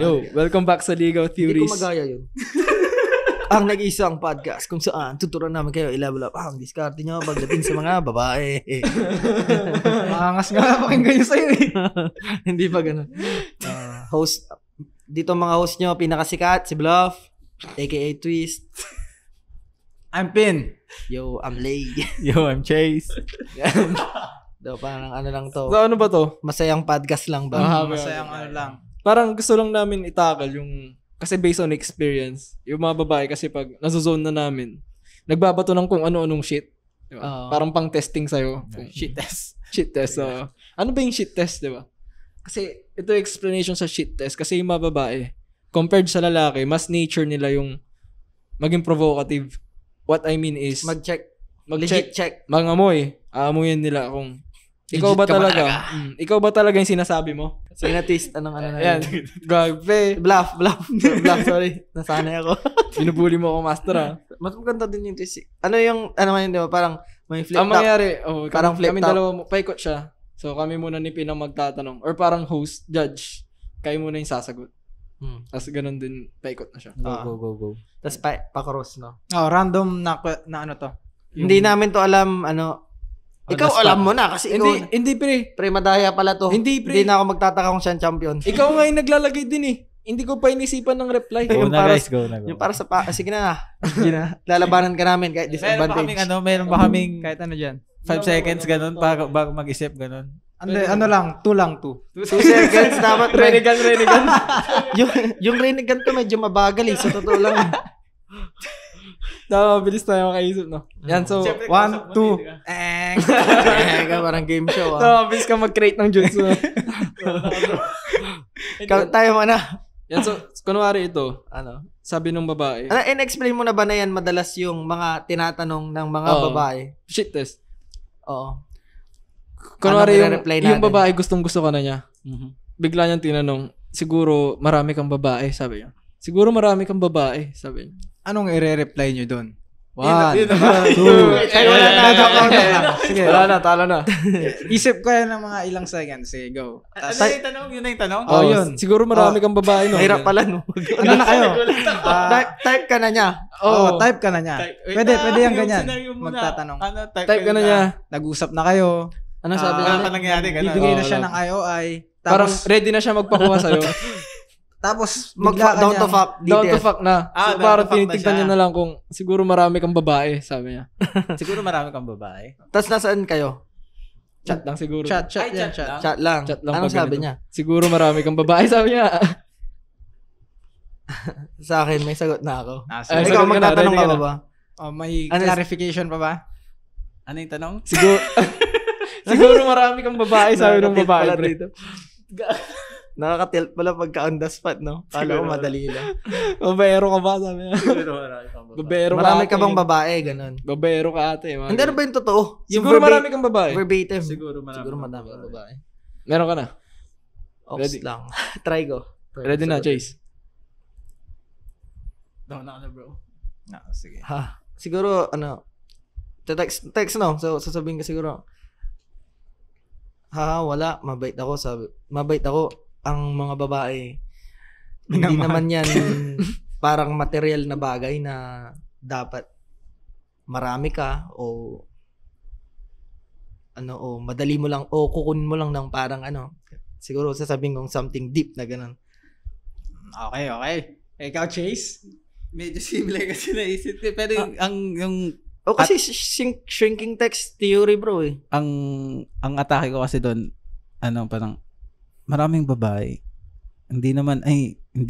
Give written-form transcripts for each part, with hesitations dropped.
Yo, welcome back sa Ligaw Theories. Hindi ko magaya yun. Ang nag-iisang podcast kung saan tuturuan namin kayo i-level up ang diskarte nyo pagdating sa mga babae. Maangas nga pakinggan nyo sa'yo eh. Hindi pa ganun. Host, dito mga host nyo, pinakasikat, si Bluff, aka Twist. I'm Pin. Yo, I'm Lay. Yo, I'm Chase. Do, parang ano lang to. So, ano ba to? Masayang podcast lang ba? Masayang ano lang. Parang gusto lang namin itakal yung, kasi based on experience, yung mga babae kasi pag nazozone na namin, nagbabato ng kung ano-anong shit. Diba? Parang pang testing sa'yo. Shit test. Shit test. Ano ba yung shit test, diba? Kasi ito yung explanation sa shit test. Kasi yung mga babae, compared sa lalaki, mas nature nila yung maging provocative. What I mean is, Mag-check. mag-check, Legit check. mag-amoy. Aamuyin nila kung ikaw ba talaga? Ikaw ba talaga yung sinasabi mo? Sige na, Twist. Anong ano na Ayan. Grabe. Bluff, sorry. Nasanay ako. Binubuli mo ako, master, ha? Mas maganda din yung Twist. Ano yung, ano man yun, di ba? Parang may flip Ang top. mangyari, Parang flip kami top. dalawa, paikot siya. So, kami muna ni Pinang magtatanong. Or parang host, judge. Kayo muna yung sasagot. Tapos ganun din, paikot na siya. Go. Tapos pa-cross, no? Oh, random na ano to. Hindi namin to alam, ano. Ikaw alam mo na kasi ikaw. Hindi, pre. Pre, madaya pala to. Hindi, pre. Hindi na ako magtataka kung siya ang champion. Ikaw nga yung naglalagay din eh. Hindi ko pa inisipan ng reply. Go na, guys. Go na. Yung para sa sige na. Sige na. Lalabanan ka namin kahit disadvantage. Meron ba kaming Kahit ano dyan. 5 seconds ganun bago mag-isip ganun? Ano lang, 2 lang, 2. 2 seconds dapat. Renigan. yung Renigan ko medyo mabagal eh. Sa totoo lang. Tama, bilis tayo makaisip, no? Yan, so, 1, 2. Parang game show. tama, bilis ka mag-create ng jutsu. Tayo muna. Yan, so, kunwari ito, Ano? sabi ng babae, In-explain mo na ba na yan madalas yung mga tinatanong ng mga Oo. babae? shit test. Oo. Kunwari Anong i-reply yung natin? babae gustong-gusto ka na niya. Bigla niyang tinanong, siguro marami kang babae, sabi niya. Siguro marami kang babae, sabi niya. Anong i-reply nyo doon? 1, 2, Sige. Wala na, talo na. Isip ko yan ng mga ilang seconds. Sige, go. Ano yung tanong? Yun na yung tanong? Oh, yun. Siguro marami kang babae, no? Mahirap pala, no? Ano na kayo? Type ka na niya. Type ka na niya. Pwede yung ganyan. Magtatanong. Type ka na niya. Nag-usap na kayo. Ano sabi Ano niya? pa nangyari? Ganun. Bibigay na Oo, siya wala. ng IOI. Parang Tapos, ready na siya magpakuha sa'yo. tapos bigla ka Down to niyang- fuck. Down to DTF. fuck na. Ah, So, down parang to fuck na tinitignan siya. niya na lang kung siguro marami kang babae, sabi niya. Siguro marami kang babae. Tapos nasaan kayo? Chat lang siguro. Chat Ay, yan, chat chat. lang. Chat lang. Chat lang Anong pag sabi ganito. niya? Siguro marami kang babae, sabi niya. Sa akin, may sagot na ako. Ah, Ay, sige. Ikaw, sagot ka na, magtatanong ready ka ka ba na. ba? May Ano- clarification pa ba? Ano yung tanong? Siguro siguro marami kang babae, sabi ng Nakaka-tilt babae, pala pre. dito. Nakaka-tilt pala pagka on the spot, no? Kala ko madali lang. Babaero ka ba, sabi niya. Siguro marami kang babae. Babaero ka Marami ate. ka bang babae? Ganun. Babaero ka ate. mga Hindi, ano ganun. ba yung totoo? Yung Siguro marami kang babae. verbatim. Siguro marami Siguro kang madami babae. kang babae. Meron ka na. Ox Ready. lang. Try ko. Ready na, Chase. Down na ka na, bro. Sige. Ha? Siguro, ano, text no? So, sasabihin ko siguro, wala. Mabait ako. Mabait ako. Ang mga babae, hindi naman yan parang material na bagay na dapat marami ka o ano o madali mo lang o kukunin mo lang ng parang ano. Siguro sasabihin kong something deep na ganun. Okay. Ikaw, Chase? Medyo similar kasi naisip ko. Pero yung O kasi shrinking text theory, bro, eh. ang atake ko kasi doon, parang maraming babae. Hindi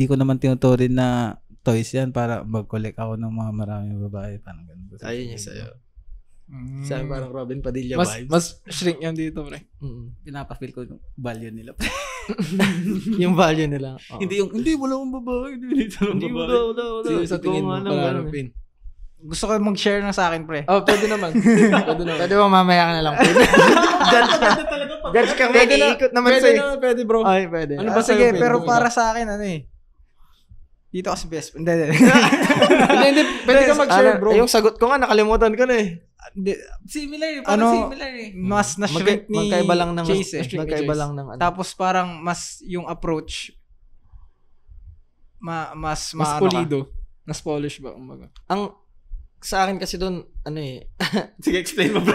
ko naman tinuturin na toys yan para mag-collect ako ng mga maraming babae. Parang ganun. Ayun yung sa'yo. Sabi parang Robin Padilla Mas vibes. mas shrink yan dito, pre. Pinapafeel ko yung value nila. Yung value nila. Oo. Hindi, wala akong babae. Hindi wala. Wala. Sino sa tingin mo para ganun, eh. Pin? Gusto ko mag-share na sa akin, pre. Oh, pwede naman. Pwede naman. Pwede ba mamaya ka na lang? Judge ka. Judge ka. Pwede na. Iikot naman Pwede sa'yo. naman, pwede, bro. Ay, pwede. Ano ba Sige, sa'yo, pero Pin? para sa akin, dito kasi best. Hindi. Hindi. Pwede ka mag-share, bro. Yung sagot ko nga, nakalimutan ko na eh. Similar eh. Similar eh. Mas na-shrink ni Magkaiba lang ng Chase eh. magkaiba lang ng ano. Tapos parang mas yung approach mas Mas maano ka. pulido. Mas polish ba? Kumbaga. Ang sa akin kasi doon, ano eh, Sige, explain mo, bro.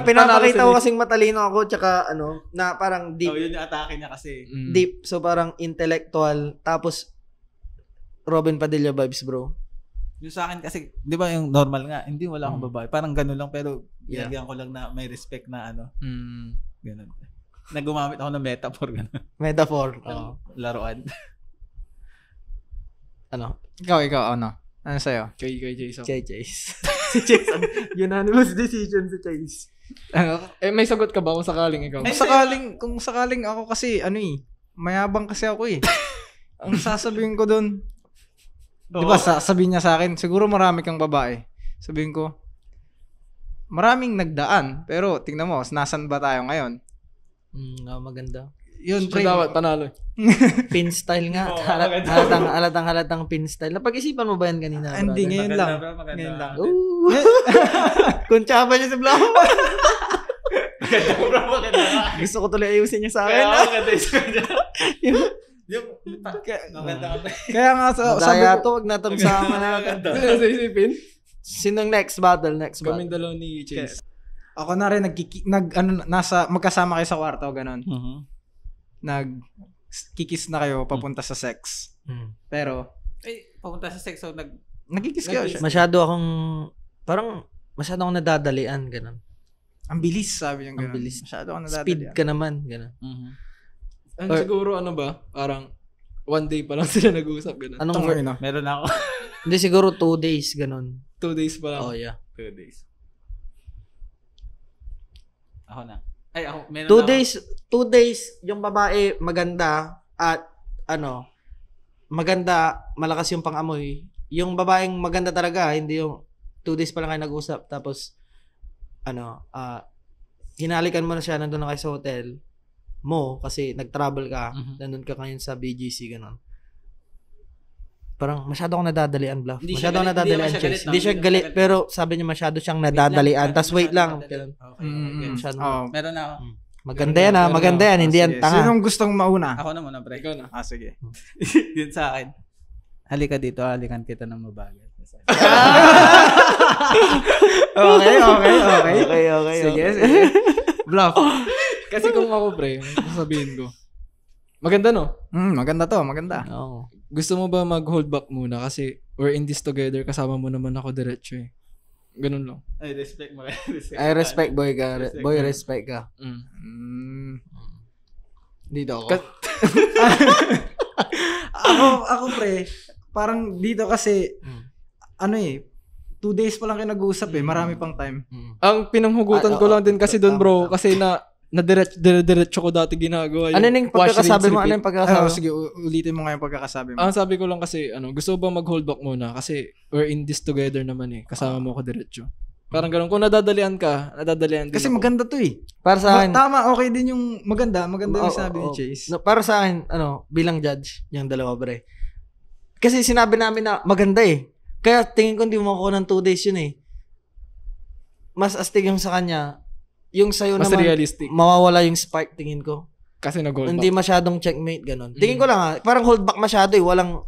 pinapakita ko kasing matalino ako, tsaka ano, na parang deep. Yun yung atake niya kasi. Mm. Deep. So parang intellectual. Tapos, Robin Padilla vibes, bro. Yung sa akin kasi, di ba yung normal nga, hindi wala akong babae. Parang gano'n lang, pero Yeah. ginagawa ko lang na may respect na ano, Mm. gano'n. Nagumamit ako ng metaphor, gano'n. Metaphor. Laruan. Ano? Ikaw, ano? Ano sa'yo? Kay Jason. Chase. Si Chase. Unanimous decision si Chase. May sagot ka ba kung sakaling ikaw? Kung sakaling ako kasi, mayabang kasi ako eh. Ang sasabihin ko doon, di ba, sabihin niya sa akin, siguro marami kang babae. Sabihin ko, maraming nagdaan, pero tingnan mo, nasan ba tayo ngayon? Maganda. Yun, So, dapat panalo. Pin style nga. Halatang pin style. Napag-isipan mo ba yan kanina? Hindi, brother? ngayon lang. Maganda. Ngayon lang. Ooh. Kuntsaba niya sa vlog. Maganda, bro. Maganda. Gusto ko tuloy ayusin niya sa akin. Kaya maganda yung sabi niya. Maganda ka. Kaya nga, sabi Madaya ko, to, wag natin sama natin. Sa isipin? Sinong next battle? Kaming dalaw ni Chase. ako na rin, magkasama kayo sa kwarto, ganun. Nagkikis na kayo papunta sa sex. Pero, Papunta sa sex, so nagkikis kayo. Masyado akong nadadalian, ganun. Ang bilis, sabi niya ganun. Ang bilis. Masyado akong Speed nadadali. ka naman, ganun. Siguro parang one day pa lang sila nag-uusap. Ganun. Anong Tungay na. meron ako. Hindi, siguro 2 days, ganun. 2 days pa lang. Oh, yeah. 2 days. Ako na. Ay, ako. Meron 2 ako. days, 2 days, yung babae maganda at maganda, malakas yung pang-amoy. Yung babaeng maganda talaga, hindi yung 2 days pa lang kayo nag-usap, tapos hinalikan mo na siya, nandun na kayo sa hotel mo, kasi nag-travel ka, nandun ka ngayon sa BGC, gano'n. Parang masyado akong nadadalian, Bluff. Masyado akong nadadalian, Chase. Hindi siya galit, pero sabi niya masyado siyang nadadalian. Tapos wait lang. Ganun. Okay. Masyado. Meron na ako. Maganda yan, ha? Maganda yan. Hindi yan tanga. Sinong gustong mauna? Ako na muna, pre. Ikaw na. Sige. Yun sa akin. Halika dito, halikan kita ng mabagal. Okay. Sige. Bluff. Kasi kung ako, pre, sasabihin ko. Maganda, no? Maganda to, maganda. Oo. Gusto mo ba mag-hold back muna? Kasi we're in this together. Kasama mo naman ako diretso eh. Ganun lang. Ay, respect mo. I respect, boy ka. Boy, respect ka. Dito ako. ako pre, parang dito kasi, 2 days pa lang kayo nag-uusap eh. Marami pang time. Ang pinanghugutan ko lang din kasi doon, bro. Kasi diretso ko dati ginagawa. Ano yung pagkakasabi mo? Ano yung pagkakasabi mo? Sige, ulitin mo nga yung pagkakasabi mo. Ang sabi ko lang kasi, gusto mo ba mag-hold back muna? Kasi we're in this together naman eh. Kasama mo ako diretso. Parang ganun. Kung nadadalian din Kasi ako. maganda to eh. Para sa akin, Tama, okay din yung maganda. Maganda yung sabi ni Chase. No, para sa akin, bilang judge, yung dalawa, bre. Kasi sinabi namin na maganda eh. Kaya tingin ko hindi mo ako ng 2 days yun eh. Mas astig yung sa kanya. Yung sa'yo Mas naman, realistic. mawawala yung spark, tingin ko. Kasi nag-hold Hindi back. masyadong checkmate, ganun. Tingin ko lang parang hold back masyado eh. Walang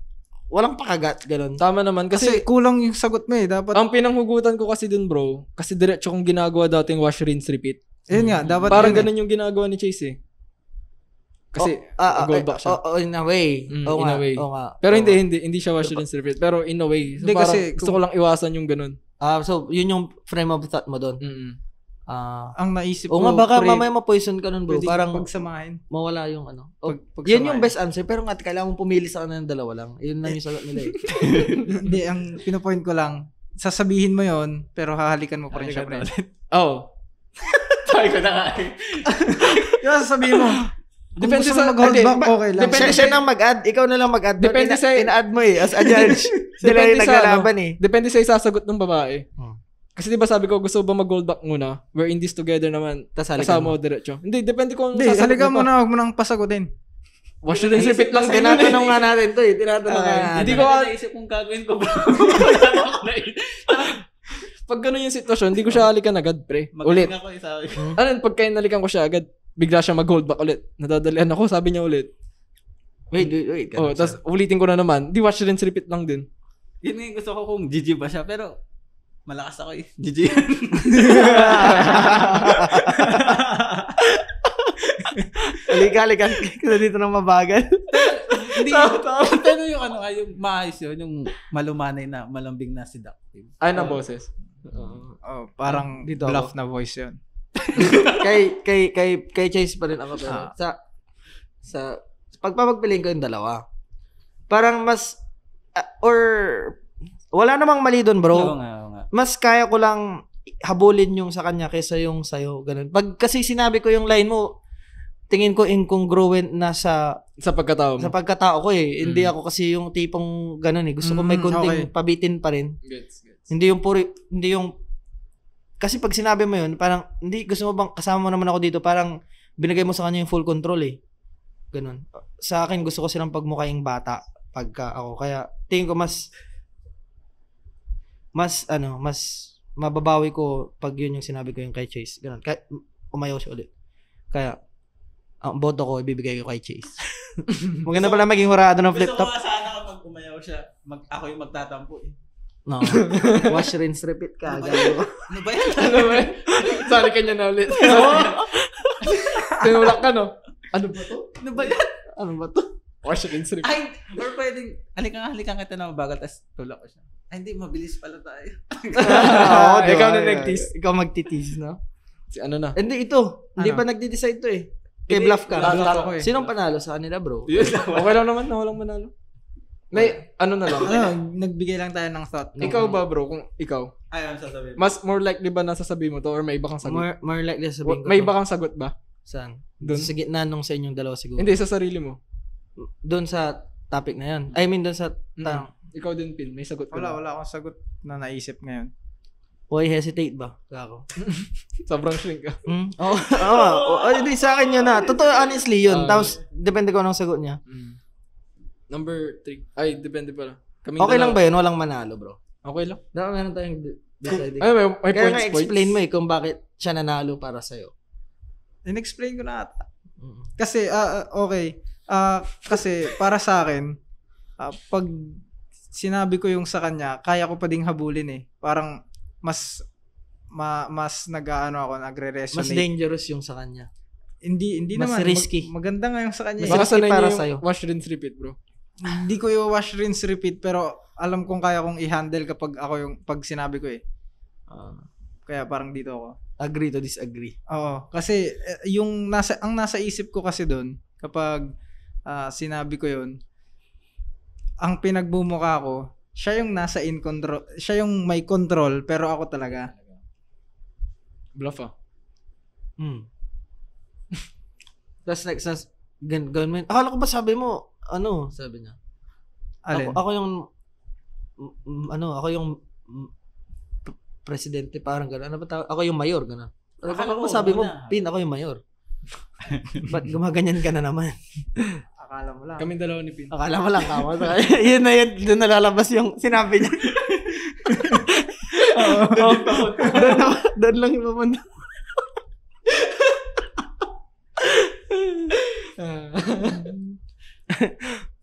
pakagat, ganun. Tama naman. Kasi Kasi kulang yung sagot mo eh. Dapat, ang pinanghugutan ko kasi dun, bro. Kasi diretso kong ginagawa dating wash, rinse, repeat. yun nga, dapat Parang yun eh. ganun yung ginagawa ni Chase eh. Kasi nag-hold back siya. In a way. In Oo a way. nga. Pero hindi siya wash, rinse, repeat. Pero in a way. So Hindi, parang kasi gusto ko lang iwasan yung ganun. So, yun yung frame of thought mo doon. Ang naisip O ko, nga, baka pre, mamaya ma-poison ka nun, bro. pwedeng Parang pagsamahin. mawala yung Pagsamahin. Yan yung best answer. Pero nga, kailangan mong pumili sa kanila ng dalawa lang. Yun lang yung sagot nila eh. Hindi, ang pinopoint ko lang, sasabihin mo yon pero hahalikan mo pa rin siya, pre. Oh. Sabi ko na nga eh. Yung sasabihin mo, kung Depende gusto mo sa- mag-hold hindi, back, okay lang. Depende siya nang mag-add. Ikaw na lang mag-add. Depende sa- ina-add mo eh. As a judge. Sila yung Depende sa naglalaban eh. Depende sa isasagot ng babae. Kasi di ba sabi ko, gusto ba mag-hold back muna? We're in this together naman. Tas halikan Kasama mo diretso. Hindi, depende kung Hindi, sasagot halikan mo mo pa. na, huwag mo nang pasagutin. Wash and repeat lang din. Tinatanong nga natin to eh. Tinatanong nga natin. Hindi ko naisip kung gagawin ko, bro. pag ganun yung sitwasyon, hindi ko siya halikan agad, pre. Ulit. Ako eh, sabi ko. Ano, pag kainalikan ko siya agad, bigla siya mag-hold back ulit. Nadadalian ako, sabi niya ulit. Wait. Oh, tapos ulitin ko na naman. Di watch rinse repeat lang din. Yun nga yung gusto ko kung GG ba siya. Pero, malakas ako eh. GG. Halika. Kasi dito nang mabagal. Hindi. Pero yung ano nga, yung maayos yun. Yung malumanay na, malambing na seductive. Ay, na boses. Oh, parang Dito bluff ako. na voice yun. kay Chase pa rin ako. Pero sa pagpapagpiliin ko yung dalawa. Parang mas, or, wala namang mali doon, bro. Oo nga. Mas kaya ko lang habulin yung sa kanya kaysa yung sa'yo. Ganun. Pag kasi sinabi ko yung line mo, tingin ko incongruent na sa Sa pagkatao mo. pagkatao ko eh. Hindi ako kasi yung tipong ganun eh. Gusto ko may konting okay. pabitin pa rin. Gets. Hindi yung kasi pag sinabi mo yun, parang hindi gusto mo bang kasama mo naman ako dito, parang binigay mo sa kanya yung full control eh. Ganun. Sa akin gusto ko silang pagmukhaing bata pagka ako. Kaya tingin ko mas mababawi ko pag yun yung sinabi ko yung kay Chase. Ganun. Kaya umayaw siya ulit. Kaya ang boto ko ibibigay ko kay Chase. Maganda pala maging hurado ng flip Gusto top. ko nga sana kapag umayaw siya, ako yung magtatampo eh. No. Wash, rinse, repeat ka. Gago. Ano ba yan? Ano ba? Sali ka niya na ulit. Tinulak ka, no? Ano ba to? Ano ba yan? Ano ba to? Wash rinse repeat. Ay, or pwedeng, halikan kita na mabagal, tapos tulak ko siya. Ay, hindi, mabilis pala tayo. Oo, ikaw na nag-tease. Ikaw magtitis, no? Si ano na? Hindi, ito. Hindi Ano? pa nagde-decide to eh. Kay bluff ka. Bluff ako eh. Sinong panalo sa kanila, bro? Okay lang naman, walang manalo. May, ano na lang. Nagbigay lang tayo ng thought. Ikaw ba, bro? Kung ikaw, Ay, ano sasabihin? mas more likely ba na sasabihin mo to or may iba kang sagot? More likely sabihin ko May to. iba kang sagot ba? Saan? Doon? Sa gitna nung sa inyong dalawa siguro. Hindi, sa sarili mo. Doon sa topic na yan. I mean, doon sa tanong. Ikaw din, Pin. May sagot ka ba? Wala akong sagot na naisip ngayon. Why hesitate ba? Kako. Sobrang shrink ka. Hindi sa akin yun na. Totoo, honestly yun. Ah, Tapos, depende ko anong sagot niya. Number 3. Ay, depende pala. Okay lang ba yun? Walang manalo, bro. Okay lang. Dapat meron tayong deciding. Ay, may Kaya points, nga explain mo eh kung bakit siya nanalo para sa'yo. In-explain ko na ata. Kasi, okay. Kasi, para sa akin, pag sinabi ko yung sa kanya, kaya ko pa ding habulin eh. Parang, mas nagre-resonate. Mas dangerous yung sa kanya. Hindi mas naman. risky. Maganda nga yung sa kanya. Mas Baka risky sanay para niya sa'yo. yung wash, rinse, repeat, bro. Hindi ko i-wash, rinse, repeat, pero alam kong kaya kong i-handle kapag ako yung, pag sinabi ko eh. Kaya parang dito ako. Agree to disagree. Oo. Kasi, ang nasa isip ko kasi doon, kapag sinabi ko yun, ang pinagbumuka ko, siya yung nasa in control, siya yung may control, pero ako talaga. Bluff ah. Tapos next, gawin mo yun. Akala ko ba sabi mo, ano, sabi niya. Alin? Ako yung presidente, parang gano'n. Ano ba tawag? Ako yung mayor, gano'n. Akala ko sabi mo, Pin, ako yung mayor. Ba't gumaganyan ka na naman? Akala mo lang. Kaming dalawa ni Pin. Akala mo lang kamo. Yun na yun, doon nalalabas yung sinabi niya. Doon lang yung pumunta.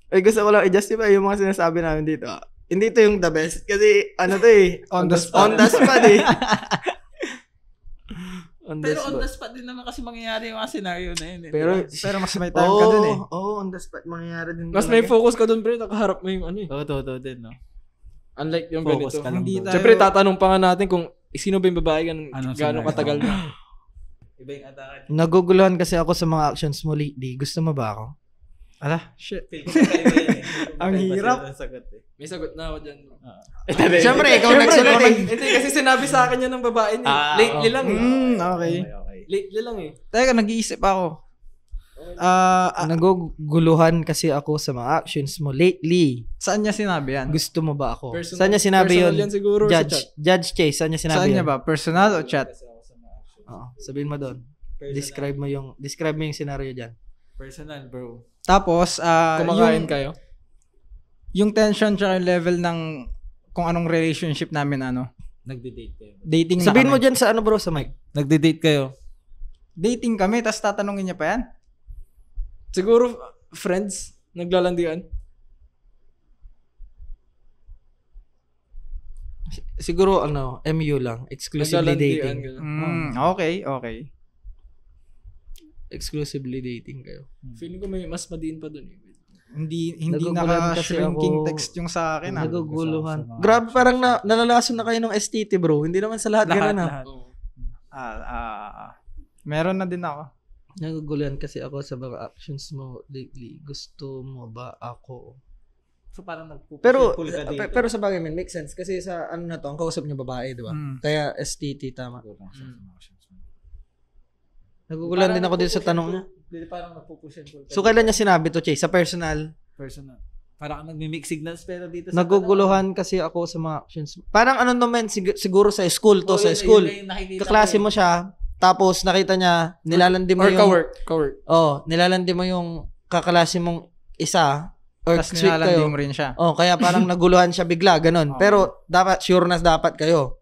Ay, gusto ko lang i-justify yung mga sinasabi namin dito. Hindi to yung the best. Kasi, ano to eh. On the spot. On the spot eh. Pero on the spot din naman kasi mangyayari yung mga scenario na yun. Pero mas may time ka dun eh. Oo, on the spot. Mangyayari din. Mas may focus ka dun, pre. Nakaharap mo yung ano eh. Oo, totoo din, no? Unlike yung Focus ganito. ka lang Hindi doon. tayo- Siyempre, tatanong pa nga natin kung sino ba yung babae, Anong gano'ng scenario? katagal na. Iba yung atake. Naguguluhan kasi ako sa mga actions mo lately. Gusto mo ba ako? Ala, shit. Feel ko magkaiba yan eh. Ang hirap. May sagot na ako dyan. Siyempre, ikaw nagsulat eh. Hindi, kasi sinabi sa akin yan ng babae niya. Lately lang eh. Okay. Lately lang eh. Teka, nag-iisip ako. Naguguluhan kasi ako sa mga actions mo lately. Saan niya sinabi yan? Gusto mo ba ako? Personal- Saan niya sinabi personal yun? yan siguro or sa chat? Judge Chase, saan niya sinabi Saan yun? niya ba? Personal o chat? Oo, sabihin mo doon. Describe mo yung scenario diyan. Personal, bro. Tapos, Kumakain kayo? yung tension tsaka yung level ng kung anong relationship namin, Nagde-date kayo. dating na Sabihin mo kami. diyan sa ano bro, sa mic. Nagde-date kayo. Dating kami, tapos tatanungin niya pa yan? Siguro, friends. Naglalandian? Siguro MU lang. Exclusively Naglalandian. dating. Ganun. Okay. Exclusively dating kayo. Feeling ko may mas madiin pa dun eh. Hindi Nagugulan kasi naka-shrinking ako. text yung sa akin. Naguguluhan. Sa mga- Grabe, parang nalalason na kayo ng STT, bro. Hindi naman sa lahat ganun, ha? Lahat. Oo. Meron na din ako. Naguguluhan kasi ako sa mga actions mo lately. Gusto mo ba ako? So parang nagpupush Pero, pull ka dito. pero sa bagay, man, make sense. Kasi sa na to, ang kausap niya babae, di ba? Mm. Kaya STT, tama. Mm. Naguguluhan din ako dito sa tanong niya. Hindi parang nagpupush and pull ka So, dito. kailan niya sinabi to, Chase? Sa personal? Personal. Parang nagmi-mix signals pero dito sa Naguguluhan kasi ako sa mga actions. Parang naman, siguro sa school to, sa school. Kaklase mo siya, tapos nakita niya, nilalandi mo Or yung... ka-work. Nilalandi mo yung kaklase mong isa, or Tapos sweet nilalandi kayo. mo rin siya. Kaya parang naguluhan siya bigla, ganun. Oo. Pero dapat, sure na dapat kayo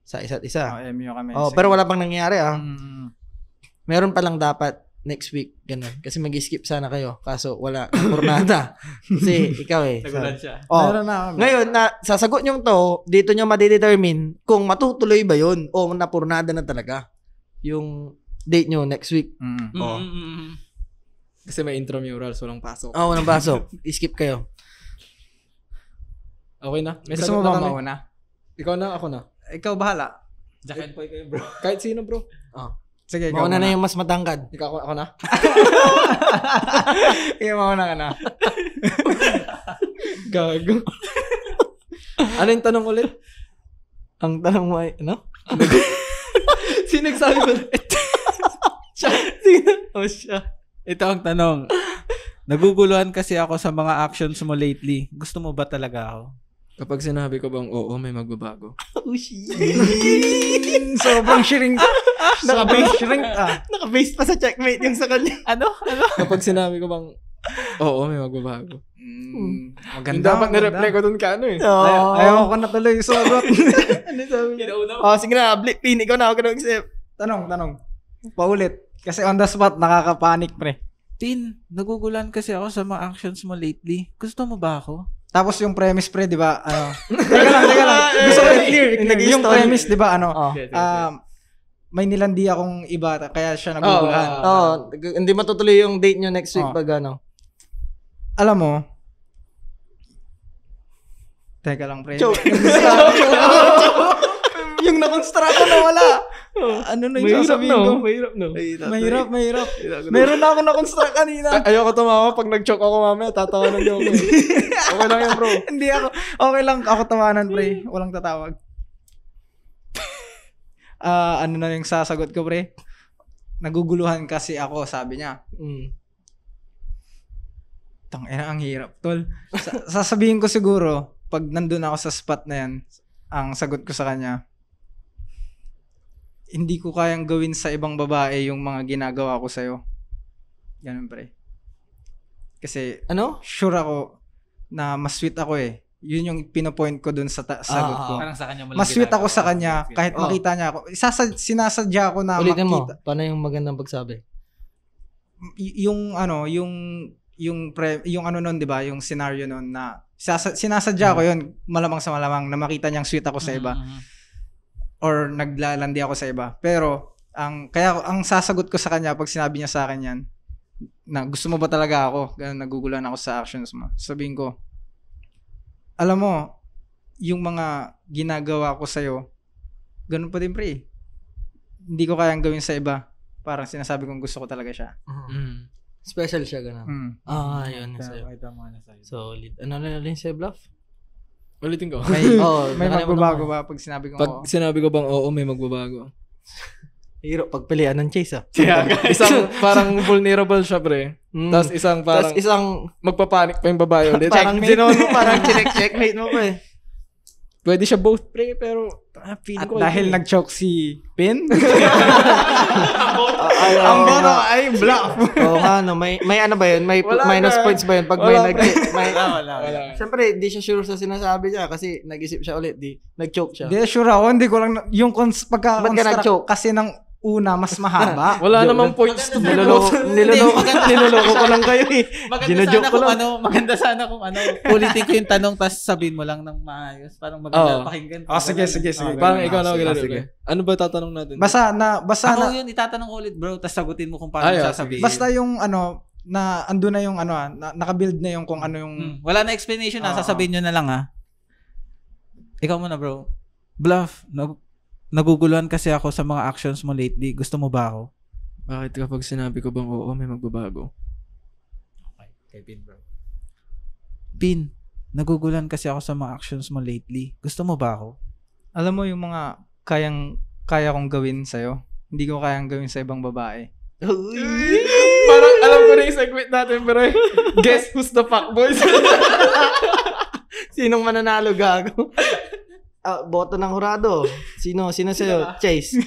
sa isa't isa. MU kami. Pero wala pang nangyari, Mm. Meron pa lang dapat next week, ganun. Kasi mag-skip sana kayo. Kaso wala, napurnada. Kasi ikaw Nagulan siya. Meron na ako. Ngayon, sasagot nyo to, dito nyo madidetermine kung matutuloy ba yun o napurnada na talaga yung date nyo next week. Mm. Oo. Kasi may intramurals, walang pasok. Walang pasok. Skip kayo. Okay na? May Gusto sagot mo na ba kami. mauna? Ikaw na, ako na. Ikaw bahala. Jacket boy kayo, bro. Kahit sino, bro. Sige, ikaw Mauna muna. na yung mas matangkad. Ikaw, ako na. Ikaw mauna ka na. Gago. Ano yung tanong ulit? Ang tanong mo ay, Sino nagsabi mo? siya. Ito ang tanong. Naguguluhan kasi ako sa mga actions mo lately. Gusto mo ba talaga ako? Kapag sinabi ko bang oo, may magbabago. Sobrang shrink. Sobrang shrink. Naka-base pa sa checkmate yung sa kanya. Ano? Kapag sinabi ko bang oo, may magbabago. Maganda. Yung dapat na-reply ko dun ka eh. Ayaw ko na tuloy sumagot. Ano sabi niya? Sige na, pin, ikaw na ako mag-isip. Tanong. Paulit. Kasi on the spot, nakaka-panic, pre. Tin, naguguluhan kasi ako sa mga actions mo lately. Gusto mo ba ako? Tapos yung premise, pre, di ba, Teka lang. Gusto ko i-clear. Yung premise, di ba, may nilandi akong iba, kaya siya naguguluhan. Hindi matutuloy yung date nyo next week Oo. pag Alam mo, teka lang, pre. Joke. Yung na-construct na wala. Ano na yung sasabihin ko? Mahirap. Mahirap. Meron na ako na-construct kanina. Ayoko tumawa pag nag-choke ako mamaya, tatawanan niyo ako. Okay lang yan, bro. Hindi ako. Okay lang ako tawanan, pre. Walang tatawag. Ano na yung sasagot ko, pre? Naguguluhan kasi ako, sabi niya. Tangina, ang hirap, tol. Sasabihin ko siguro, pag nandun ako sa spot na yan, ang sagot ko sa kanya, hindi ko kayang gawin sa ibang babae yung mga ginagawa ko sa'yo. Ganun, pre. Kasi, sure ako na mas sweet ako eh. Yun yung pinopoint ko dun sa sagot ko. Parang sa kanya Mas sweet ako sa kanya kahit makita niya ako. Sinasadya ko na Ulitin mo, makita. paano yung magandang pagsabi? Yung ano nun, 'di ba? Yung scenario nun na sinasadya ko yun, malamang sa malamang na makita niyang sweet ako sa iba or naglalandi ako sa iba. Pero ang sasagot ko sa kanya pag sinabi niya sa akin yan, na gusto mo ba talaga ako? Ganun, naguguluhan ako sa actions mo. Sabihin ko, alam mo, yung mga ginagawa ko sa'yo, ganun pa din, pre. Hindi ko kayang gawin sa iba. Parang sinasabi kong gusto ko talaga siya. Special siya, gano'n. Yun. Sa'yo. Tama na sa'yo. Solid. Ano na rin sa'yo, Bluff? Ulitin ko. May magbabago ba pag sinabi kong Pag oo? sinabi ko bang oo, may magbabago. Hiro, pagpilian ng Chase, Isang parang vulnerable siya, pre. Tapos isang parang magpapanik pa yung babae ulit. parang parang checkmate mo pa eh. Pwede siya both, pre, pero feeling At ko dahil nag-choke si Pin, Ang ang boto ay bluff. Oo nga, no. May ano ba yun? May Wala minus na. points ba yun? Pag Wala, may Siyempre, di siya sure sa sinasabi niya kasi nag-isip siya ulit. Nag-choke siya. Hindi, sure ako. Hindi ko lang, yung Ba't ka pagka-construct nag-choke? kasi ng una, mas mahaba. Wala namang points to Niloloko ko lang kayo eh. Maganda sana kung maganda sana kung ulitin ko yung tanong tapos sabihin mo lang ng maayos. Parang maganda pakinggan. Sige. Parang ikaw na sige. Ano ba tatanong natin? Basta Ako yun, itatanong ko ulit bro, tapos sagutin mo kung paano sasabihin. Basta yung na ando na yung naka-build na yung kung ano yung... Wala na explanation sasabihin nyo na lang Ikaw muna bro. Bluff, naguguluhan kasi ako sa mga actions mo lately. Gusto mo ba ako? Bakit kapag sinabi ko bang oo, may magbabago? Okay, kay Pin bro. Pin, naguguluhan kasi ako sa mga actions mo lately. Gusto mo ba ako? Alam mo yung mga kaya kong gawin sa'yo, hindi ko kayang gawin sa ibang babae. Parang alam ko na yung segment natin, pero guess who's the fuckboy? Sinong mananalo, gago? Boto ng hurado. Sino sa'yo? Chase.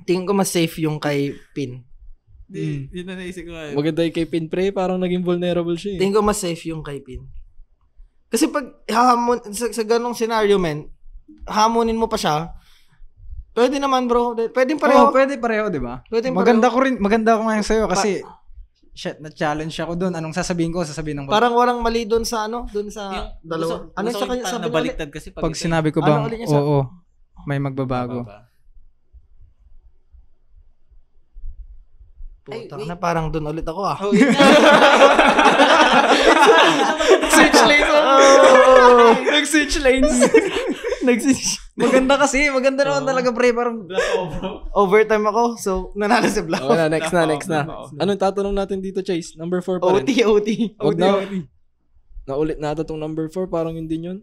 Tingin ko mas safe yung kay Pin. Yun na naisip ko. Maganda yung kay Pin Pre, parang naging vulnerable siya. Tingin ko mas safe yung kay Pin. Kasi pag sa ganong scenario, men, hamunin mo pa siya, pwede naman bro. Pwede pareho. Pwede pareho, di ba? Maganda ko ngayon sa'yo kasi shit, na-challenge ako doon. Anong sasabihin ko? Sasabihin ng parang walang mali doon sa doon sa dalawa. Ano sa kanya sabi nabaliktad kasi pag sinabi ko bang oo, may magbabago. Puta na, parang doon ulit ako Switch lanes. Nag-switch lanes. Maganda naman talaga pre, parang overtime ako, so nanalo si Black. Next na. Anong tatanong natin dito, Chase? Number 4 pa rin. OT. Naulit na ata tong number 4, parang yun din yun.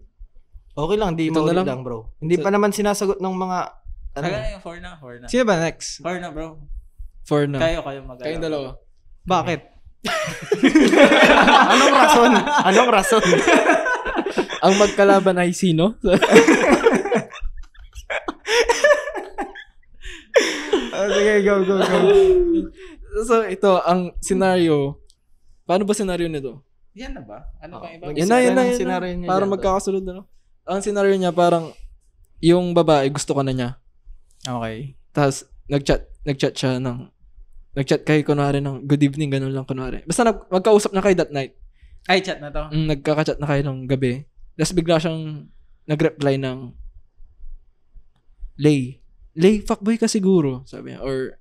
Okay lang, di mo lang bro. Hindi pa naman sinasagot ng mga Kaya yung 4 na. Sino ba next? 4 na bro. 4 na. Kayo mag-alaw. Kayong dalawa. Bakit? Anong rason? Ang magkalaban ay sino? Sige, go. So, ito, ang scenario. Paano ba scenario nito? Yan na ba? Ano pa iba? Yan na. Parang magkakasunod na. Ang scenario niya, parang yung babae, gusto ka na niya. Okay. Tapos, nag-chat kayo, kunwari ng good evening, ganun lang, kunwari. Basta magkausap na kayo that night. Ay, chat na to? Nagkaka-chat na kayo ng gabi. Tapos bigla siyang nag-reply ng Lay, fuckboy ka siguro, sabi niya. Or,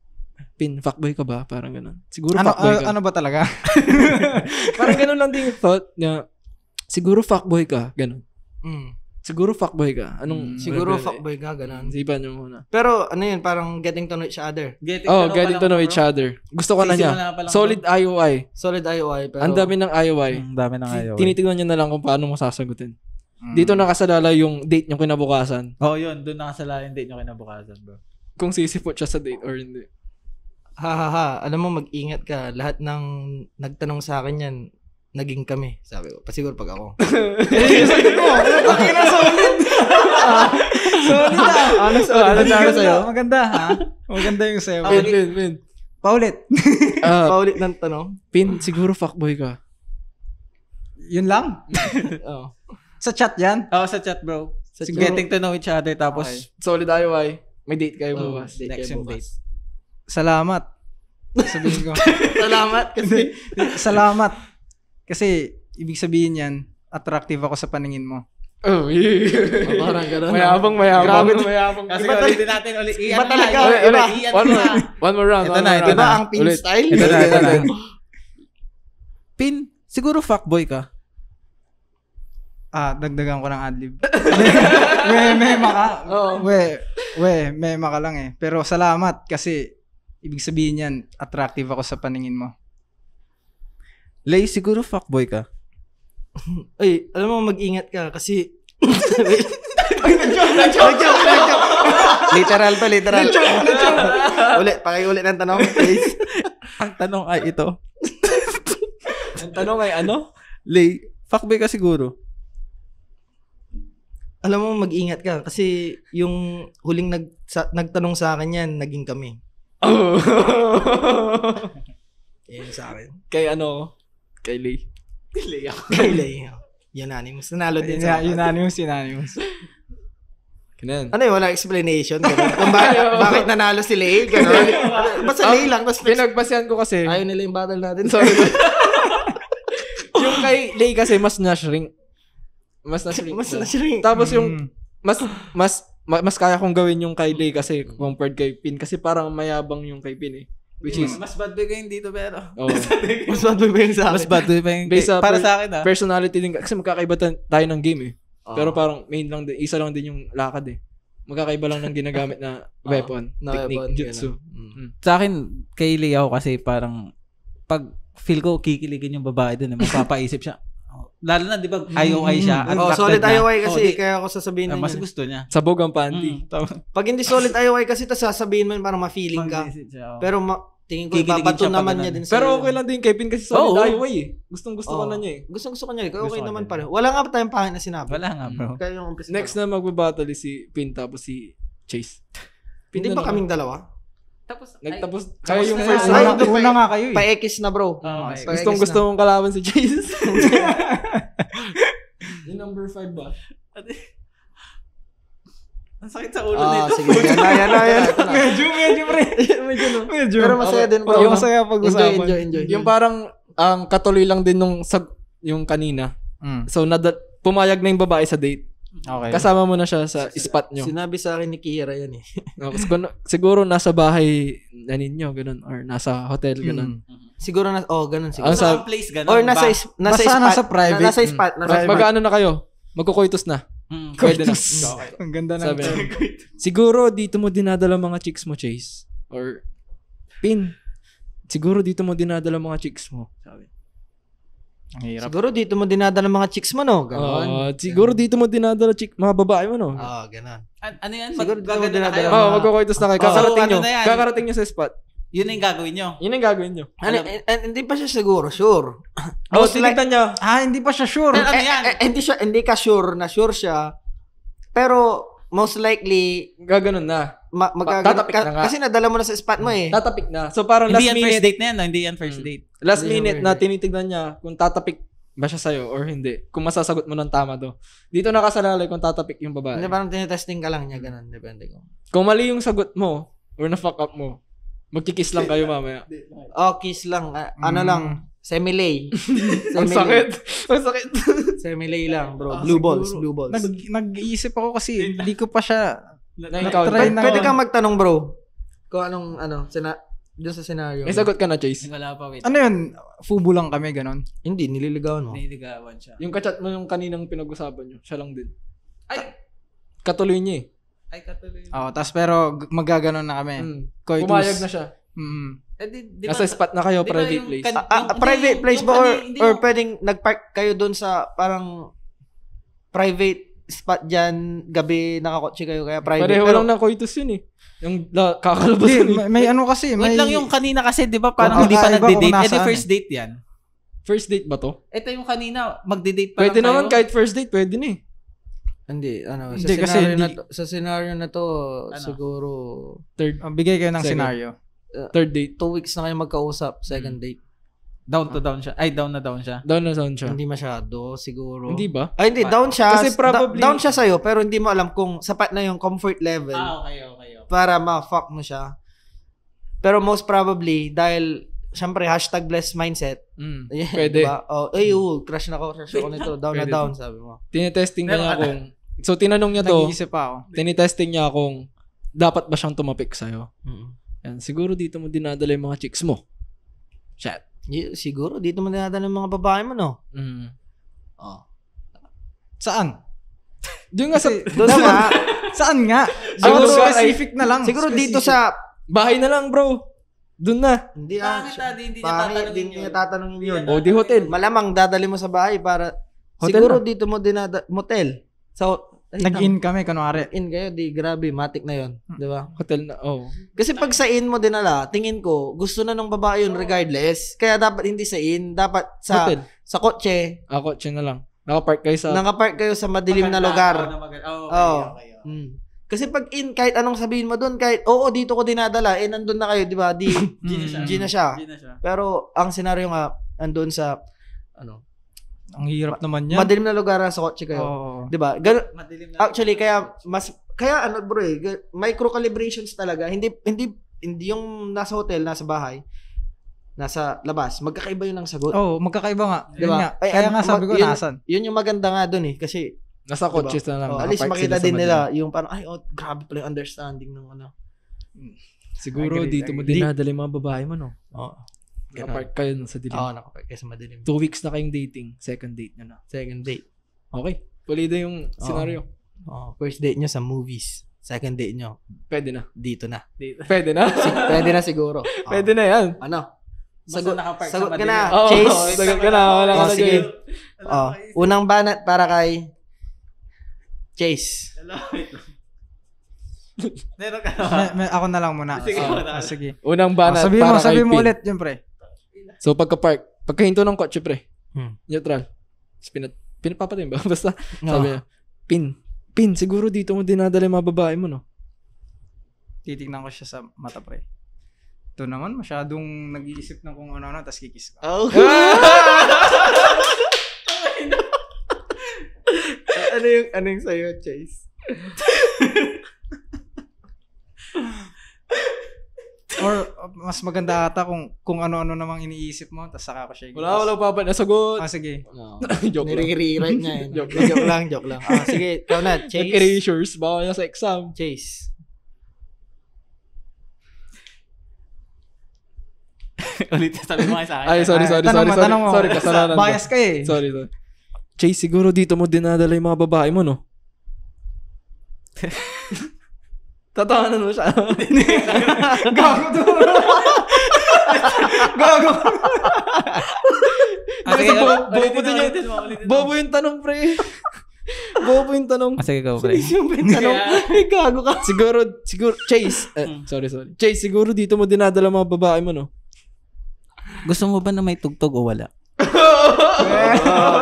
Pin, fuckboy ka ba? Parang ganun. Siguro fuckboy ka. Ano ba talaga? Parang ganun lang din yung thought niya. Siguro fuckboy ka, ganun. Siguro fuckboy ka. Siguro fuckboy ka, ganun. Sipan niyo muna. Pero ano yun, parang getting to know each other. Getting to know each other. Gusto ko na niya. Solid IOI. Solid IOI. Pero Ang dami ng IOI. Dami ng IOI. Tinitignan niyo na lang kung paano mo sasagutin. Dito nakasalala yung date niyo kinabukasan. Yun. Doon nakasalala yung date niyo kinabukasan, bro. Kung sisipot siya sa date or hindi. Alam mo, mag-ingat ka. Lahat ng nagtanong sa akin yan, naging kami. Sabi ko, pasiguro pag ako. Solid sa'yo? Maganda, ha? Maganda yung sa'yo. Pin. Paulit. Paulit ng tanong. Pin, siguro fuckboy ka. Yun lang? Sa chat yan? Sa chat, bro. Getting to know each other, tapos Solid IOI. May date kayo bukas. next yung date. Salamat. Sabihin ko. Salamat. Kasi, ibig sabihin yan, attractive ako sa paningin mo. Oh, yeah. Parang gano'n. Mayabang. Grabe. Kasi ulitin natin ulit. Iba talaga. One more round. Ito na. Diba ang pin style? Ito na. Pin, siguro fuckboy ka. Dagdagan ko ng adlib. Mema ka lang eh. Pero salamat kasi ibig sabihin yan, attractive ako sa paningin mo. Lay, siguro fuckboy ka. Ay, alam mo, mag-ingat ka kasi Literal. Pakiulit ng tanong, please. Ang tanong ay ito. Ang tanong ay ano? Lay, fuckboy ka siguro. Alam mo, mag-ingat ka kasi yung huling nagtanong sa akin yan, naging kami. Yan sa akin. Kay ano? Kay Lay. Kay Lay. Unanimous. Nanalo din sa akin. Unanimous. Ganun. Ano yun, wala explanation. Ganun. Kung bakit nanalo si Lay, gano'n. Basta Lay lang. Tapos Pinagbasihan ko kasi, ayaw nila yung battle natin. sorry. Yung kay Lay kasi mas na-shrink. Mas na-shrink. Mas siya. na-shrink. Tapos yung mas kaya kong gawin yung kay Lay kasi compared kay Pin kasi parang mayabang yung kay Pin eh. Which is Mas bad boy kayo dito pero. oh, Mas bad boy ba yung sa akin? Mas bad boy pa yung Based sa para sa akin personality din kasi magkakaiba tayo ng game eh. Oo. Pero parang main lang din, isa lang din yung lakad eh. Magkakaiba lang ng ginagamit na weapon, Na technique, weapon, jutsu. ganun. Sa akin, kay Leo kasi parang pag feel ko kikiligin yung babae dun, mapapaisip siya. Lalo na, di ba, IOI siya. Oh, undrafted solid na. IOI kasi, Oh, di- kaya ako sasabihin na mas yun. gusto niya. Sabog ang panty. Pag hindi solid IOI kasi, tas sasabihin mo yun, parang ma-feeling ka. Mag-visit siya, oh. Pero tingin ko, Kikiligin ipapato siya pag naman ganun. niya din Pero okay lang din kay Pin kasi solid Oo. IOI eh. Gustong-gusto ko na niya eh. Gusto ko niya. Okay Gusto ko naman din. pareho. Wala nga pa tayong pangit na sinabi. Wala nga, bro. Kaya yung umpisa. Next na magbabattle is si Pin tapos si Chase. Pin Hindi na ba naman. kaming dalawa? Tapos, Nagtapos kayo yung na first yan. Ay, round. ito Una nga kayo eh. Pa-X na bro. okay. Pa-X Gustong-gusto na. mong kalaban si Chase. Yung number 5 ba? ang sakit sa ulo Ah, nito. sige. Yan na. Medyo pre. Medyo no. Medyo. Pero masaya din bro. Yung masaya pag-usapan. Enjoy. Yung parang ang katuloy lang din nung yung kanina. So pumayag na yung babae sa date. Okay. Kasama mo na siya sa spot nyo. Sinabi sa akin ni Kira yan eh. No, kasi siguro nasa bahay na ninyo, ganun. Or nasa hotel, ganun. Siguro ganun siguro. Ang Sa place, ganun. Or nasa Basta spot. nasa private. Nasa spot. Nasa spot. Mag-ano na kayo? Magkukoitos na. Pwede na. Okay. Ang ganda ng Sabi term. siguro dito mo dinadala mga chicks mo, Chase. Or Pin. Siguro dito mo dinadala mga chicks mo. Sabi. Ang hirap. Siguro dito mo dinadala mga chicks mo, no? Ganon. Siguro dito mo dinadala mga babae mo, no? Ganon. Ano yan? Siguro Gagano na dinadala kayo? Oo, magkukoitos na kayo. Kakarating ano nyo. na yan? Kakarating nyo sa spot. Yun na yung gagawin nyo. Yun ang gagawin nyo. Hindi pa siya siguro, sure. Oh, tinignan niya. Hindi pa siya sure. Pero ano yan? Hindi ka sure na sure siya. Pero most likely Gaganon na. Tatapik na nga. kasi nadala mo na sa spot mo eh. Tatapik na. So parang Hindi last yan first minute, date na yan. No? Hindi yan first date. last Hindi minute yan na first tinitignan niya kung tatapik ba siya sa'yo or hindi. Kung masasagot mo ng tama to. Dito nakasalalay kung tatapik yung babae. Hindi, parang tinetesting ka lang niya, ganun. Depende ko. Kung mali yung sagot mo or na-fuck up mo, magkikiss lang kayo mamaya. Oh, kiss lang. Ano lang. Semi-lay. Ang sakit. Ang sakit. Semi-lay lang, bro. Blue balls. Nag-iisip ako kasi hindi ko pa siya Na-encounter. try na. Pwede kang magtanong, bro. Kung anong, doon sa scenario. May sagot ka na, Chase. Wala pa, wait. Ano yun? Fubo lang kami, ganon. Hindi, nililigawan mo. Niligawan siya. Yung kachat mo yung kaninang pinag-usapan nyo, siya lang din. Ay! Katuloy niya eh. Ay, katuloy. Tas pero magaganon na kami. Coitus. Pumayag na siya. Eh, di Nasa spot na kayo, private place. Private place ba or pwedeng nagpark kayo doon sa parang private spot dyan, gabi nakakotse kayo kaya private. Pareho Pero lang ng coitus yun eh. Yung kakalabasan eh. May ano kasi, may Wait lang yung kanina kasi, di ba, parang Kung hindi pa kakaiba nagde-date. kung Eh, di nasaan first date yan. First date ba to? Ito yung kanina, magde-date pa Pwede lang naman kayo. kahit first date, pwede na eh. hindi, Hindi, kasi sa scenario na to, siguro bigay kayo ng Second. scenario. Third date. 2 weeks na kayo magkausap, second date. Down to down siya. Ay, down na down siya. Down na sound siya. Hindi masyado, siguro. Hindi ba? Ay, hindi, down siya. Kasi probably- down siya sa'yo, pero hindi mo alam kung sapat na yung comfort level okay. para ma-fuck mo siya. Pero most probably, dahil, syempre, #blessed mindset. Yeah, Pwede. Diba? Crush ako nito. Down na Pwede. down, sabi mo. Tinetesting Pero niya ano- kung... So, tinanong niya to. Nag-iisip pa ako. Tinetesting niya kung dapat ba siyang tumapik sa'yo. Mm. Yan. Siguro dito mo dinadala yung mga chicks mo. Chat. Siguro, dito mo dinadala ng mga babae mo, no? Oh. Saan? Doon nga sa... Doon nga, Saan nga? Siguro Siguro ay- specific na lang. siguro dito Specific. sa, Bahay na lang, bro. Doon na. hindi Pangit hindi niya pangit, tatanungin hindi niya yun. tatanungin yun. O, di hotel. Malamang dadali mo sa bahay para, Hotel siguro na. dito mo motel. So, Nag-in kami, kunwari. in kayo, di grabe, matik na yun. Di ba? Hotel na. Oh. Kasi pag sa in mo dinala, tingin ko, gusto na ng babae yun regardless. Kaya dapat hindi sa in, dapat sa Hotel. sa kotse, Ako, siya na lang. Nakapark kayo sa... nakapark kayo sa madilim na lugar. Okay. Kasi pag in, kahit anong sabihin mo doon, kahit, dito ko dinadala, nandun na kayo, di ba? Di, G na siya. Pero, ang senaryo nga, andun sa, Ang hirap naman yan. madilim na lugar sa kotse kayo. Oo. Di ba? Actually, kaya, mas, kaya ano bro micro calibrations talaga. Hindi yung nasa hotel, nasa bahay, nasa labas, magkakaiba yun ang sagot. Oh, magkakaiba nga. Yun Diba? nga. Kaya nga sabi ko, nasan? Yun yung maganda nga dun eh. Kasi, Nasa kotses na lang. at least nakapark makita sila sa din nila Manila. yung parang, grabe pala yung understanding ng ano. Siguro Agreed, dito mo dinadala yung mga babae mo, no? Oo. Nakapark kayo sa dilim. Oo, nakapark kayo sa madilim. 2 weeks na kayong dating. Second date nyo na. Second date. Okay. Pulido yung scenario. First date nyo sa movies. Second date nyo, Pwede na. dito na. Pwede na. Pwede na siguro. Pwede na yan. Ano? Basta nakapark Sagot sa ka na. Oo, Chase. sagot ka na. Wala ka na Sige. dyan. Unang banat para kay Chase. Meron ka Ako na lang muna. Sige, Sige. Unang banat Sabihin para kay mo Pin. ulit yun, pre. So pagkahinto ng kotse, pre. Hmm. Neutral. Pinapapatay ba? Basta No. sabi niya, Pin, siguro dito mo dinadala yung mga babae mo, no? Titignan ko siya sa mata, pre. Ito naman, masyadong nag-iisip ng kung ano-ano, tapos kikis ka. Oh. ano yung sa'yo, Chase? Or mas maganda ata kung ano-ano namang iniisip mo, tapos saka ko siya ikikis. Wala papa nasagot. Sige. No. Joke lang. Nire-rewrite niya yun. Joke joke lang. Sige, ikaw na, Chase. Nag-erasures, baka na sa exam. Chase. Ulit sabi mo sa akin. Ay, sorry. Tanong mo. Sorry, kasalanan ko. Bias ka eh. Sorry. Chase, siguro dito mo dinadala yung mga babae mo, no? Tatawanan mo siya. Gago doon. Gago. Kasi bobo yung tanong, pre. Bobo yung tanong. Sige, go, pre. Yung tanong, gago ka. Siguro, Chase. Sorry. Chase, siguro dito mo dinadala mga babae mo, no? Gusto mo ba na may tugtog o wala?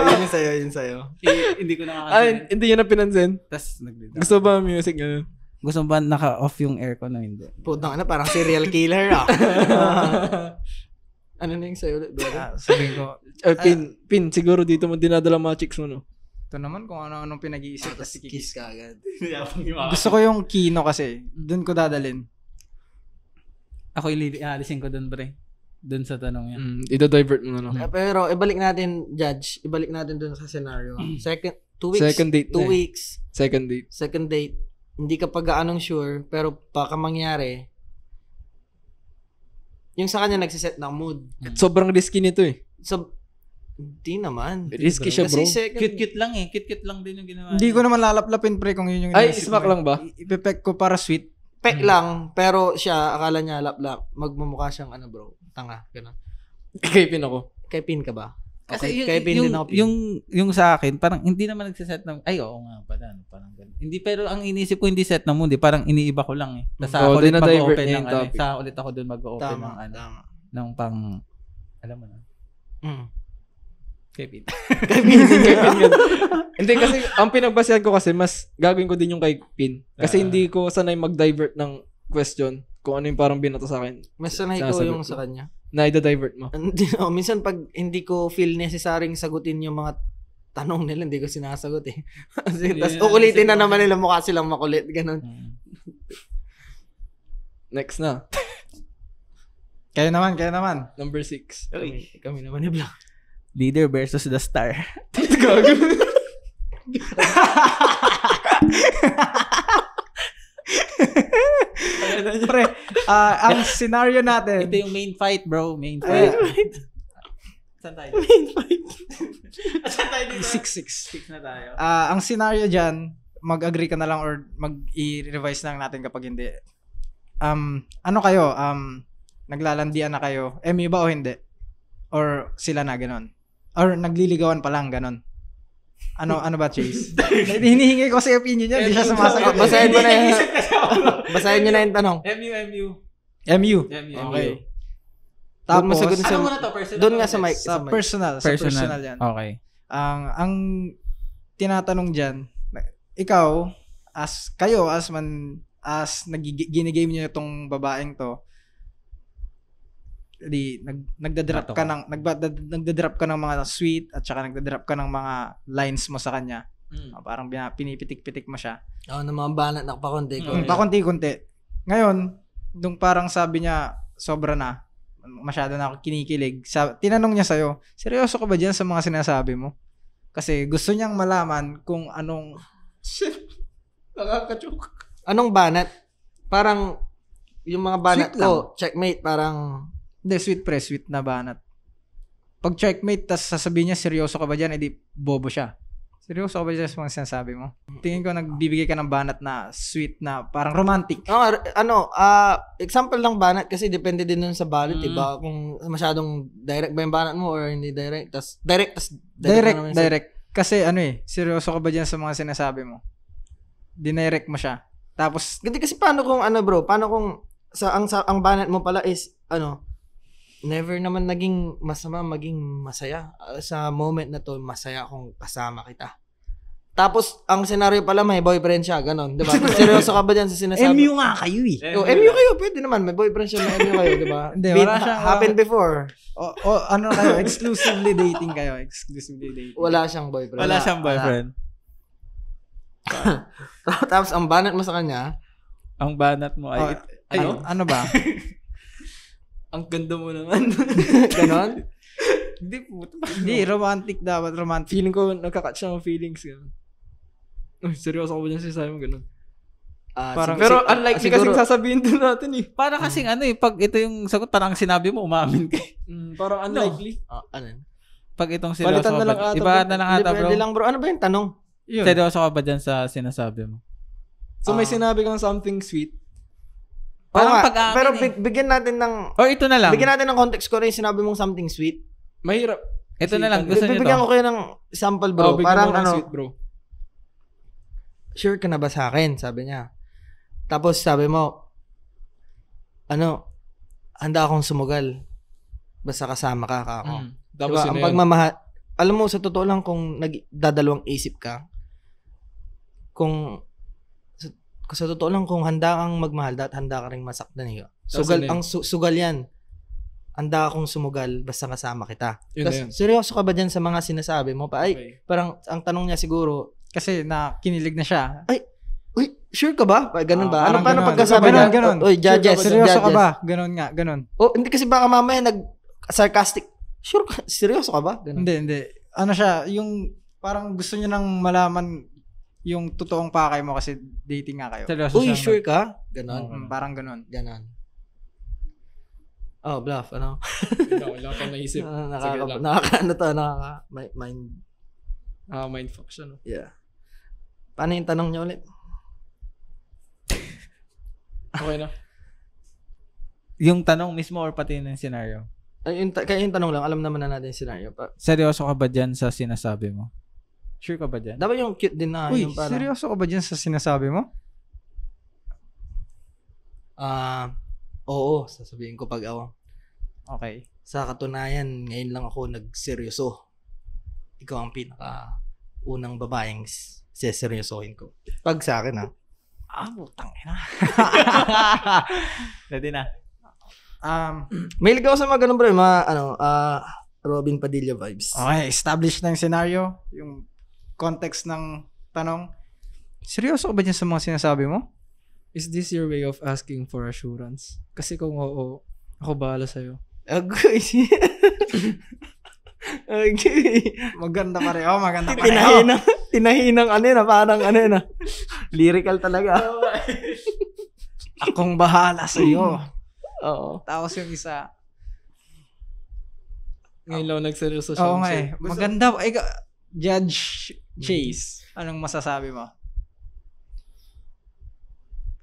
Yun sa'yo. Hindi ko Ay, hindi yun na pinansin. Tapos Gusto ba music ganun? Gusto mo ba naka-off yung aircon o hindi? Putang ina, parang serial killer Ano na yung sa'yo ulit, brother? Sabihin ko, Pin, siguro dito mo dinadala mga chicks mo, no? ito naman kung ano-anong pinag-iisip, tapos kikis. Kiss ka agad. Gusto ko yung kino kasi, doon ko dadalin. Ako aalisin ko dun, pre. Dun sa tanong yan. Ida-divert mo na, no? Pero ibalik natin, Judge. Ibalik natin dun sa scenario. 2 weeks. Second date 2 na eh. weeks. Second date. Second date. Hindi ka pa gaanong sure, pero baka mangyari, yung sa kanya nagsiset ng mood. Sobrang risky nito eh. So, hindi naman. Risky siya, bro. Kasi second, Cute-cute lang eh. Cute-cute lang din yung ginawa. Hindi ko naman lalaplapin, pre, kung yun yung Ay, iniisip smack mo. lang ba? Ipepek ko para sweet. pek lang, pero siya, akala niya lap-lap. Magmumukha siyang ano bro, tanga. Ganun. Kay Pin ako. Kay Pin ka ba? Kasi Okay, kay Pin din ako. Pin. yung sa akin, parang hindi naman nagsiset ng, ay oo nga pala, parang ganun. Hindi, pero ang inisip ko hindi set na mood, parang iniiba ko lang eh. Tapos Oo, ulit dinadivert mag-open niya ng yung ano, topic. sa ulit ako doon mag-open Tama, ng ano, tama. ng pang, alam mo na, Mm. Kevin. Kay Pin ganun. Hindi kasi, ang pinagbasehan ko kasi, mas gagawin ko din yung kay Pin. Kasi hindi ko sanay mag-divert ng question kung ano yung parang binato sa akin Mas sanay ko Sasagot yung ko. sa kanya. na ida-divert mo. Minsan pag hindi ko feel necessaryng sagutin yung mga tanong nila, hindi ko sinasagot eh. Tapos uulitin na naman nila mukha silang makulit. Ganun. Next na. Kayo naman. Number 6. Kami naman ni Blanc. Leader versus the star. Gago. Pre, ang scenario natin, Ito yung main fight, bro. Main fight. Saan tayo? Saan tayo dito? 6-6. 6 na tayo. Ang scenario dyan, mag-agree ka na lang or mag-i-revise na lang natin kapag hindi. Ano kayo? Naglalandian na kayo? MU ba o hindi? Or sila na, ganon? Or nagliligawan pa lang, ganon? Ano ba, Chase? Hinihingi ko sa opinion niya, hindi siya sumasagot. Basahin mo na yung... Basahin nyo na yung tanong. MU. MU. Okay. Doon mo Tapos, sagot sa... Ano muna to? Personal Doon nga o sa mic. sa personal. Sa personal yan. Okay. Ang tinatanong dyan, ikaw, as ginigame niyo itong babaeng to, nagda-drop ka ng mga sweet at saka nagda-drop ka ng mga lines mo sa kanya. Parang pinipitik-pitik mo siya. Oo, ng mga banat na pakonti ko. Pakunti-kunti. Ngayon, nung parang sabi niya, sobra na, masyado na ako kinikilig. Tinanong niya sa'yo, seryoso ka ba dyan sa mga sinasabi mo? Kasi gusto niyang malaman kung anong... Nakaka-choke. Anong banat? Parang, yung mga banat Sweet lang. ko, checkmate, parang... Hindi, sweet na banat. Pag checkmate, tas sasabihin niya, seryoso ka ba dyan? Edi, bobo siya. Seryoso ka ba dyan sa mga sinasabi mo? Tingin ko, nagbibigay ka ng banat na sweet na, parang romantic. Example lang banat kasi depende din nun sa banat, diba? Kung masyadong direct ba yung banat mo or hindi direct. Direct. Kasi seryoso ka ba dyan sa mga sinasabi mo? Dinirect mo siya. Tapos, Hindi kasi paano kung paano kung ang banat mo pala is never naman naging masama, maging masaya. Sa moment na to, masaya akong kasama kita. Tapos, ang senaryo pala, may boyfriend siya, ganon. Diba? Seryoso ka ba dyan sa sinasabi? MU nga kayo eh. MU kayo, pwede naman. May boyfriend siya, may MU kayo, diba? Hindi, wala siyang... Happened before. Ano kayo? Exclusively dating kayo. Exclusively dating. Wala siyang boyfriend. Wala siyang boyfriend. Tapos, ang banat mo sa kanya, Ang banat mo ay... Ano ba? Ang ganda mo naman. ganon. Hindi, romantic dapat. Romantic. Feeling ko, nagka-catch siya ng feelings. Gano'n. Uy, seryoso ako ba dyan sinasabi mo gano'n? Parang- Pero unlikely siguro- kasing sasabihin din natin eh. Para kasing pag ito yung sagot, parang sinabi mo, umamin ka. Parang unlikely. Ano? Pag itong seryoso Palitan ka na lang ba? ata, Iba bro. na lang ata, bro. Depende lang, bro. Ano ba yung tanong? Yun. Seryoso ka ba dyan sa sinasabi mo? So may sinabi kang something sweet. Parang Oo nga, pag-amin pero eh. bigyan natin ng Or ito na lang. bigyan natin ng context ko rin sinabi mong something sweet. Mahirap. Ito na lang. Gusto niyo Bibigyan to? ko kayo ng sample, bro. Bigyan Parang mo ng sweet, bro. sure ka na ba sa akin? Sabi niya. Tapos sabi mo, handa akong sumugal. Basta kasama ka ako. Tapos Diba? Ang pagmamahal, alam mo, sa totoo lang kung nagdadalawang isip ka, kung sa totoo lang kung handa kang magmahal, handa ka rin masaktan eh. Sugal, ang sugal yan. Handa akong sumugal, basta kasama kita. Yun na Tapos, yun. seryoso ka ba dyan sa mga sinasabi mo? Parang, ang tanong niya siguro, Kasi kinilig na siya. uy, sure ka ba? Ganun ba? Parang Paano ganun. pagkasabi Ganon, niya? ganon. Uy, judges, Seryoso ka judges. ba? Ganon nga, ganon. Hindi kasi baka mamaya sarcastic. Sure ka? Seryoso ka ba? Ganun. Hindi. Ano siya, yung parang gusto niya nang malaman yung totoong pakay mo kasi dating nga kayo. Seryoso Uy, siya. sure ka? Ganon. Parang ganon. Ganon. Oh, bluff, ano? Wala akong naisip. Mind. Mindfuck siya, no? Yeah. Paano yung tanong niya ulit? Okay na. Yung tanong mismo or pati yung scenario? Kaya yung tanong lang, alam naman na natin yung scenario. Seryoso ka ba dyan sa sinasabi mo? Sure ka ba dyan? Dapat yung cute din na. Uy, yung parang, seryoso ka ba dyan sa sinasabi mo? Oo, sasabihin ko pag ako. Okay. Sa katunayan, ngayon lang ako nagseryoso. Ikaw ang unang babaeng seseryosohin ko. Pag sa akin, ha? Putang ina. Pwede na. Mahilig ako sa mga ganun, bro. Robin Padilla vibes. Okay, establish na yung scenario, yung context ng tanong. Seryoso ka ba dyan sa mga sinasabi mo? Is this your way of asking for assurance? Kasi kung oo, ako bahala sa'yo. Agoy. Maganda pa rin. Maganda pa rin. Tinahinang parang lyrical talaga. Akong bahala sa'yo. Oo. Tapos yung isa. Ngayon lang nagseryoso siya. Oo nga eh. Maganda. Judge Chase. Anong masasabi mo?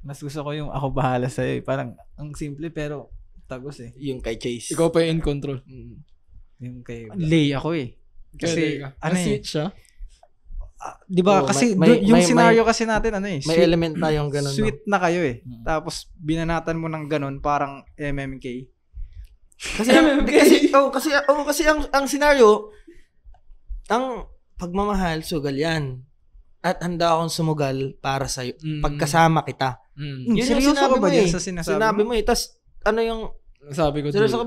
Mas gusto ko yung ako bahala sa'yo. Parang ang simple pero tagos eh. Yung kay Chase. Ikaw pa yung in control. Yung kay... Lay ako eh. Kasi, sweet siya. di ba, Oo, kasi may- yung may- scenario kasi natin, May sweet, element tayong ganun. sweet na kayo eh. Mm. Tapos, binanatan mo ng ganun, parang MMK. Kasi ang scenario, ang pagmamahal, sugal yan. At handa akong sumugal para sa'yo. Pagkasama kita. Yun yung Seryoso sinabi ka ba mo dyan eh. sa sinasabi Sinabi mo? mo eh. Tapos, ano yung, Sabi ko, seryoso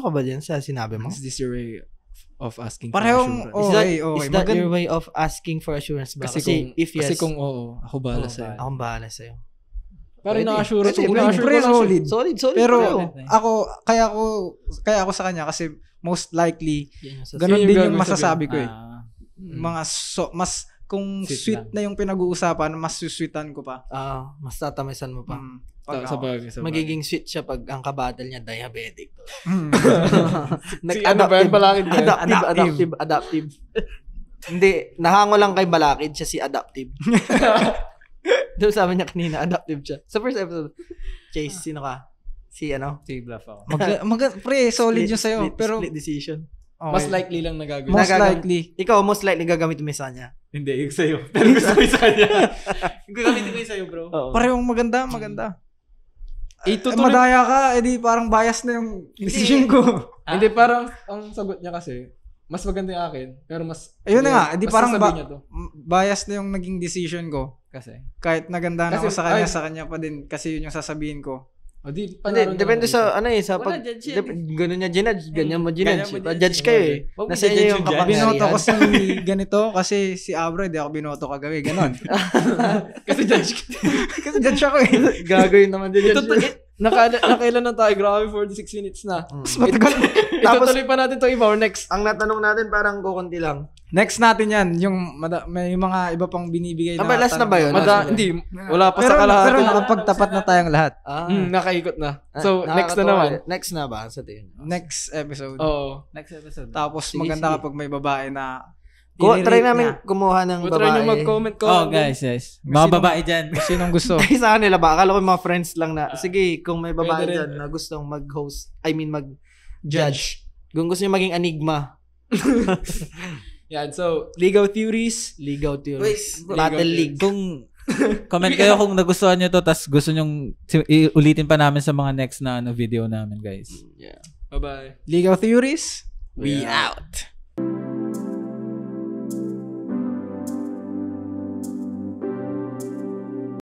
ka ba dyan sa sinabi mo? Is this your way of asking Parehong, for assurance. okay. Is that your way of asking for assurance ba? Kasi if yes, kasi kung oo, ako bahala sa'yo. akong bahala sa'yo. Pero Pwede. na-assurance Pwede, ko, pwede. na-assure ko lang siya. Solid. Solid. Pero pareho. kaya ako sa kanya kasi most likely Yan yung sasabihin. ganun Yun yung din yung gagawin masasabi ko eh. Mm. Mga mas kung Sweet sweet na yung pinag-uusapan, mas susweetan ko pa. Mas tatamisan mo pa. Pag Sa ako. bagay, sa bagay. Magiging sweet siya pag ang kabattle niya diabetic. Mm. Si ano ba yan, Balakid ba yan? Adaptive. Hindi, nahango lang kay Balakid siya si adaptive. Doon sabi niya kanina, adaptive siya. Sa first episode, Chase, sino ka? Si ano? Si bluff ako. Pre, solid yung sa'yo. Split- Pero split decision. okay. Mas likely lang nagagawin. Most Nagagamit. likely. Ikaw, most likely gagamit mo sa kanya. Hindi, yung sa'yo. Pero gusto ko yung sa kanya. Gagamitin ko yung sa'yo, bro. Oo. Parehong maganda. Itutuloy- Madaya ka, edi parang bias na yung decision ko. Hindi, parang ang sagot niya kasi, mas maganda yung akin, pero mas... Ayun na nga, edi mas parang sasabihin niya to. bias na yung naging decision ko. Kasi. Kahit naganda na Kasi- ako sa kanya, ay. sa kanya pa din. Kasi yun yung sasabihin ko. O di, Hindi, panalo na depende lang sa dito. ano sa Wala, pag judge yan. ganun niya ginudge, ganyan mo Ganyan ginudge. mo ginudge. Judge kayo eh. Huwag mo Nasa inyo i-judge yung yung judge. Binoto ko kapangyarihan. si ganito kasi si Abra, di ako binoto kagawi. Ganon. Kasi judge ka. Kasi judge ako eh. Gagawin naman din Ito, judge. nakailan na tayo? Grabe, 46 minutes na. Matagal. Itutuloy pa natin to iba or next. Ang natanong natin parang kukunti lang. Next natin yan. Yung may mga iba pang binibigay na. Last na ba yun? Hindi, wala pa Pero, sa kalahati. pero nakapagtapat na tayong lahat. Nakaikot na. So, next na naman. Next na ba sa tingin? Next episode. Oo. Next episode. Tapos Sige, maganda sige. kapag may babae na Try i-rate namin niya. kumuha ng Try nyo babae. mag-comment ko. Oh, guys. Mga babae dyan. Sinong gusto? Ay, sa kanila ba? Akala ko yung mga friends lang na, sige, kung may babae Pwede rin. dyan na gustong mag-host, mag-judge. Kung gusto nyo maging enigma, Yan, so, Legal Theories. Ligaw Theories. Battle Legal League. Kung comment kayo kung nagustuhan nyo to, tas gusto nyong ulitin pa namin sa mga next na video namin, guys. Bye-bye. Legal Theories? We out.